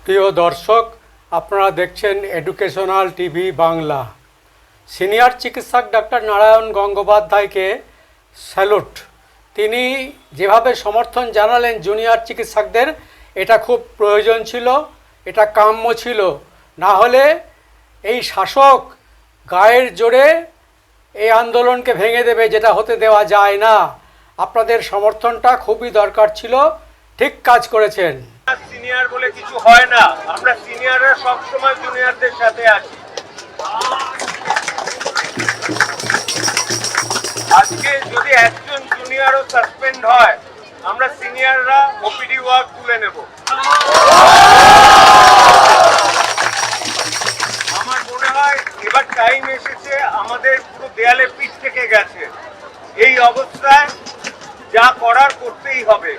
প্রিয় দর্শক, আপনারা দেখছেন এডুকেশনাল টিভি বাংলা। সিনিয়র চিকিৎসক ডক্টর নারায়ণ গঙ্গোপাধ্যায়কে স্যালুট। তিনি যেভাবে সমর্থন জানালেন জুনিয়র চিকিৎসকদের, এটা খুব প্রয়োজন ছিল, এটা কাম্য ছিল। না হলে এই শাসক গায়ের জোরে এই আন্দোলনকে ভেঙে দেবে, যেটা হতে দেওয়া যায় না। আপনাদের সমর্থনটা খুবই দরকার ছিল, ঠিক কাজ করেছেন। সিনিয়র বলে কিছু হয় না, আমরা সিনিয়ররা সব সময় জুনিয়রদের সাথে আছি। আজকে যদি একজন জুনিয়রও সাসপেন্ড হয়, আমরা সিনিয়ররা ওপিডি ওয়ার্ক তুলে নেব। আমার মনে হয় এবার টাইম এসেছে, আমাদের পুরো দেয়ালে পিঠ থেকে গেছে। এই অবস্থায় যা করার করতেই হবে।